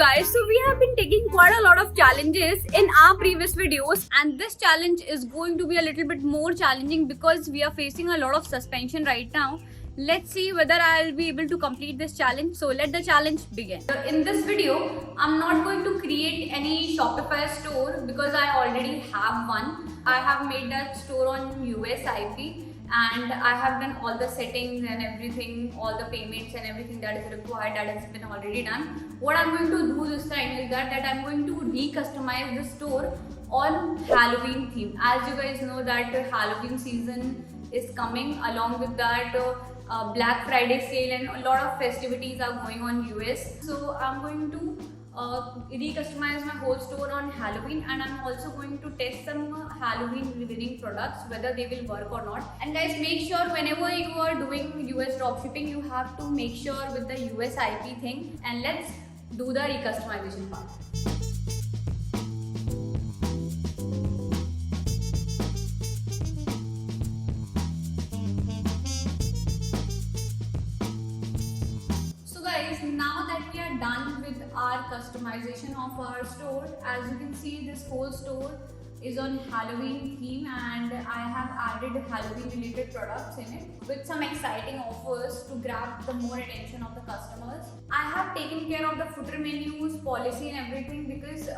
guys, so we have been taking quite a lot of challenges in our previous videos, and this challenge is going to be a little bit more challenging because we are facing a lot of suspension right now. Let's see whether I'll be able to complete this challenge. So let the challenge begin. In this video, I'm not going to create any Shopify store because I already have one. I have made that store on US IP and I have done all the settings and everything, all the payments and everything that is required, that has been already done. What I'm going to do this time is that I'm going to re-customize the store on Halloween theme. As you guys know that Halloween season is coming, along with that Black Friday sale and a lot of festivities are going on US. So I'm going to re-customize my whole store on Halloween, and I'm also going to test some Halloween winning products whether they will work or not. And guys, make sure whenever you are doing US dropshipping, you have to make sure with the US IP thing, and let's do the re-customization part. Now that we are done with our customization of our store, as you can see, this whole store is on Halloween theme, and I have added Halloween related products in it with some exciting offers to grab the more attention of the customers. I have taken care of the footer menus, policy and everything because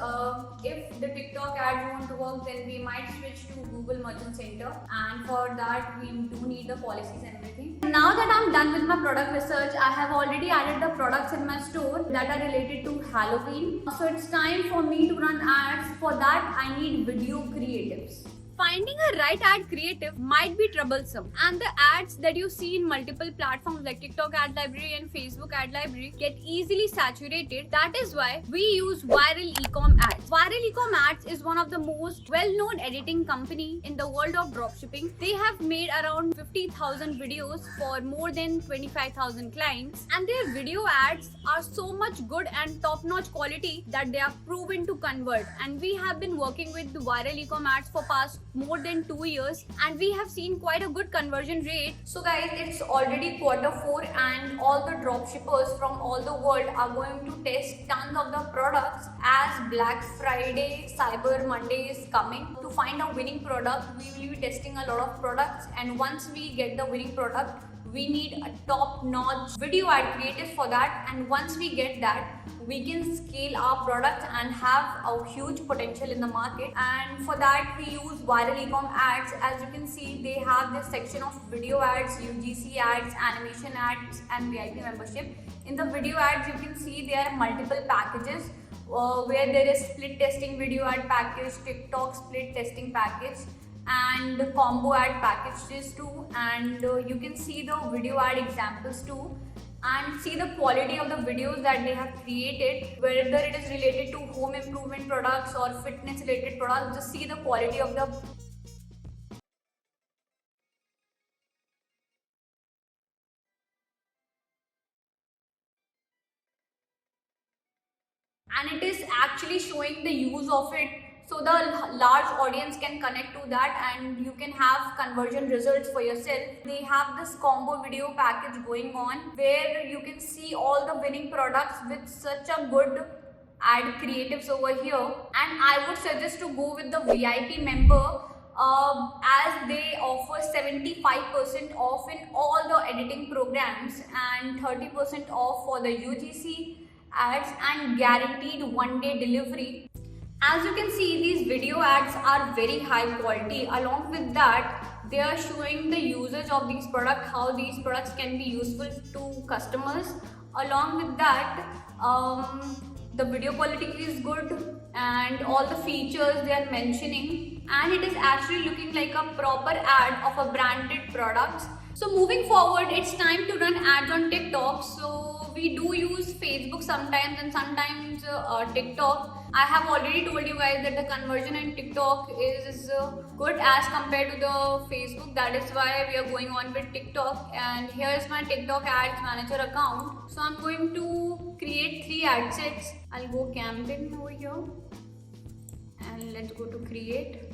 if the TikTok ads won't work, then we might switch to Google Merchant Center, and for that we do need the policies and everything. Now that I'm done with my product research, I have already added the products in my store that are related to Halloween. So it's time for me to run ads. For that, I need video creatives. Finding a right ad creative might be troublesome, and the ads that you see in multiple platforms like TikTok ad library and Facebook ad library get easily saturated. That is why we use viral ecom ads. Viral ecom ads is one of the most well-known editing company in the world of dropshipping. They have made around 50,000 videos for more than 25,000 clients, and their video ads are so much good and top-notch quality that they are proven to convert. And we have been working with the viral ecom ads for past more than 2 years, and we have seen quite a good conversion rate. So guys, it's already Q4 and all the dropshippers from all the world are going to test tons of the products as Black Friday, Cyber Monday is coming. To find a winning product, we will be testing a lot of products, and once we get the winning product, we need a top-notch video ad creative for that, and once we get that, we can scale our products and have a huge potential in the market. And for that, we use viral ecom ads. As you can see, they have this section of video ads, UGC ads, animation ads, and VIP membership. In the video ads, you can see there are multiple packages where there is split testing video ad package, TikTok split testing package, and combo ad packages too, and you can see the video ad examples too, and see the quality of the videos that they have created, whether it is related to home improvement products or fitness related products. Just see the quality of the and it is actually showing the use of it, so the large audience can connect to that and you can have conversion results for yourself. They have this combo video package going on where you can see all the winning products with such a good ad creatives over here, and I would suggest to go with the VIP member as they offer 75% off in all the editing programs and 30% off for the UGC ads and guaranteed one-day delivery. As you can see, these video ads are very high quality. Along with that, they are showing the usage of these products, how these products can be useful to customers. Along with that, the video quality is good and all the features they are mentioning, and it is actually looking like a proper ad of a branded product. So moving forward, it's time to run ads on TikTok. So we do use Facebook sometimes and sometimes TikTok. I have already told you guys that the conversion in TikTok is good as compared to the Facebook. That is why we are going on with TikTok. And here is my TikTok ads manager account. So I'm going to create 3 ad sets. I'll go campaign over here and let's go to create.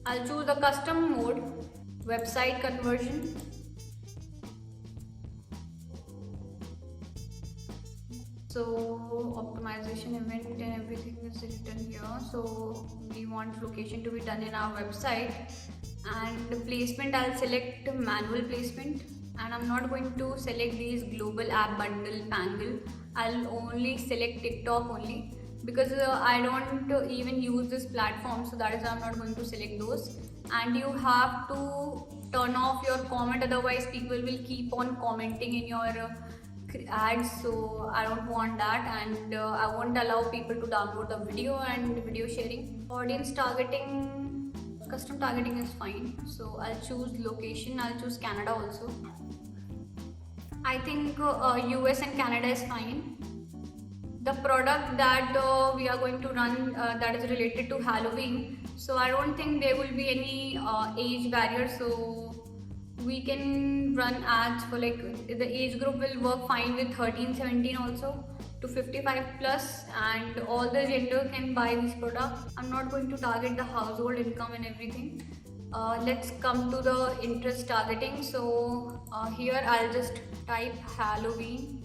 I'll choose the custom mode, website conversion. So optimization event and everything is written here. So we want location to be done in our website, and placement I'll select manual placement, and I'm not going to select these global app bundle pangle. I'll only select TikTok only, because I don't even use this platform, so that is why I'm not going to select those. And you have to turn off your comment, otherwise people will keep on commenting in your ads, so I don't want that. And I won't allow people to download the video and video sharing. Audience targeting, custom targeting is fine, so I'll choose location. I'll choose Canada also. I think US and Canada is fine. The product that we are going to run that is related to Halloween, so I don't think there will be any age barrier, so we can run ads for, like, the age group will work fine with 13-17 also to 55 plus, and all the gender can buy this product. I'm not going to target the household income and everything. Let's come to the interest targeting. So here I'll just type Halloween.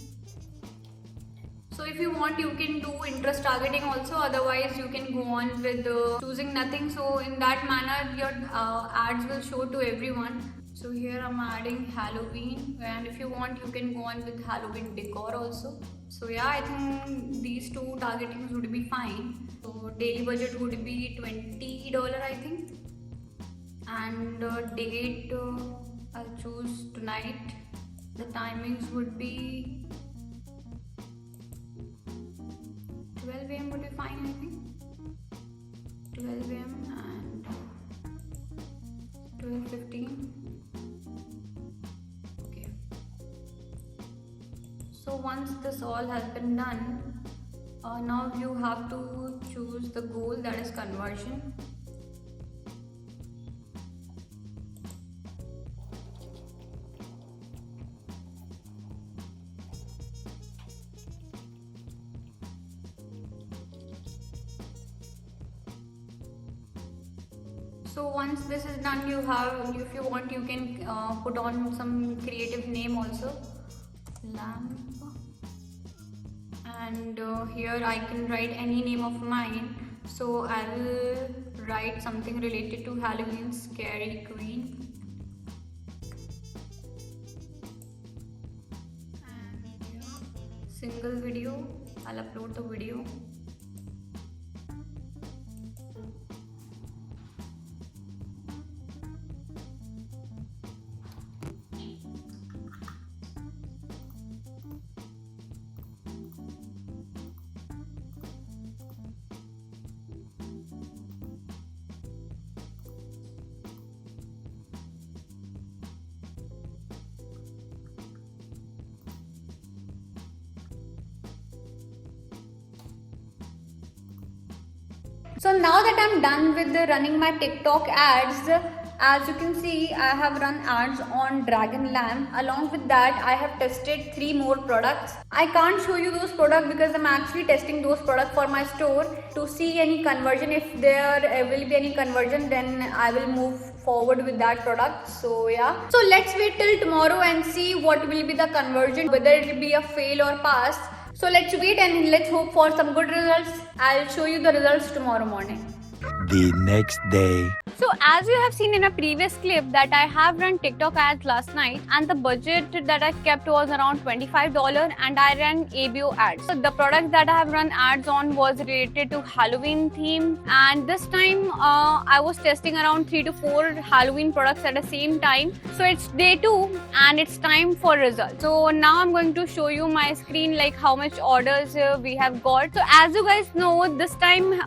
So if you want, you can do interest targeting also, otherwise you can go on with choosing nothing. So in that manner your ads will show to everyone. So here I'm adding Halloween, and if you want you can go on with Halloween decor also. So yeah, I think these two targetings would be fine. So daily budget would be $20 I think, and date I'll choose tonight. The timings would be 12 AM would be fine, I think. 12 AM and 12:15. Okay. So once this all has been done, now you have to choose the goal, that is conversion. So once this is done, you have, if you want, you can put on some creative name also, lamp, and here I can write any name of mine. So I will write something related to Halloween, Scary Queen, and single video. I'll upload the video. So now that I'm done with running my TikTok ads, as you can see, I have run ads on Dragon Lamp. Along with that, I have tested 3 more products. I can't show you those products because I'm actually testing those products for my store to see any conversion. If there will be any conversion, then I will move forward with that product. So yeah. So let's wait till tomorrow and see what will be the conversion, whether it will be a fail or pass. So let's wait and let's hope for some good results. I'll show you the results tomorrow morning. The next day. So as you have seen in a previous clip that I have run TikTok ads last night, and the budget that I kept was around $25, and I ran ABO ads. So the product that I have run ads on was related to Halloween theme, and this time I was testing around 3 to 4 Halloween products at the same time. So it's day 2 and it's time for results. So now I'm going to show you my screen, like how much orders we have got. So as you guys know, this time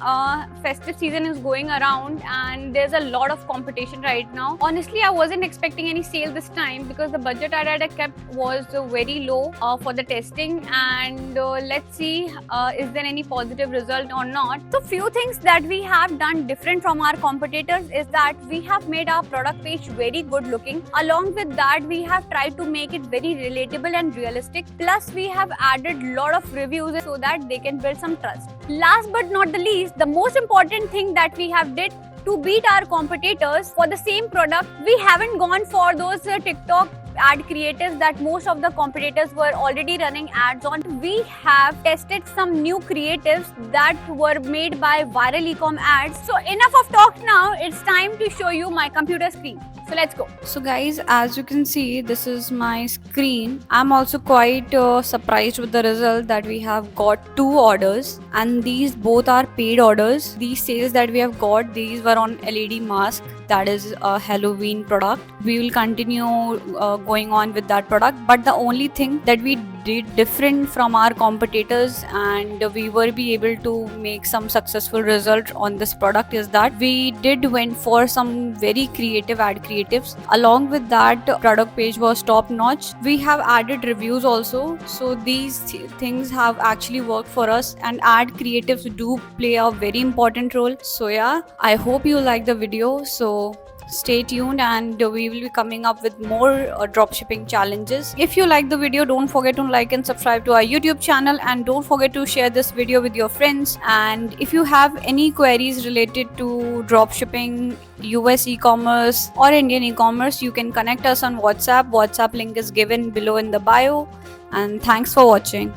festive season is going around and there's a lot of competition right now. Honestly, I wasn't expecting any sale this time because the budget that I kept was very low for the testing, and let's see is there any positive result or not. So few things that we have done different from our competitors is that we have made our product page very good looking. Along with that, we have tried to make it very relatable and realistic. Plus we have added lot of reviews so that they can build some trust. Last but not the least, the most important thing that we have did to beat our competitors for the same product, we haven't gone for those TikTok ad creatives that most of the competitors were already running ads on. We have tested some new creatives that were made by viral e-com ads. So enough of talk now, it's time to show you my computer screen. So let's go. So guys, as you can see, this is my screen. I'm also quite surprised with the result that we have got 2 orders, and these both are paid orders. These sales that we have got, these were on LED mask, that is a Halloween product. We will continue going on with that product, but the only thing that we did different from our competitors and we were be able to make some successful result on this product is that we did went for some very creative ad creatives. Along with that, product page was top notch. We have added reviews also, so these things have actually worked for us, and ad creatives do play a very important role. So yeah, I hope you like the video. So stay tuned, and we will be coming up with more dropshipping challenges. If you like the video, don't forget to like and subscribe to our YouTube channel, and don't forget to share this video with your friends. And if you have any queries related to dropshipping, US e-commerce or Indian e-commerce, you can connect us on WhatsApp. WhatsApp link is given below in the bio. And thanks for watching.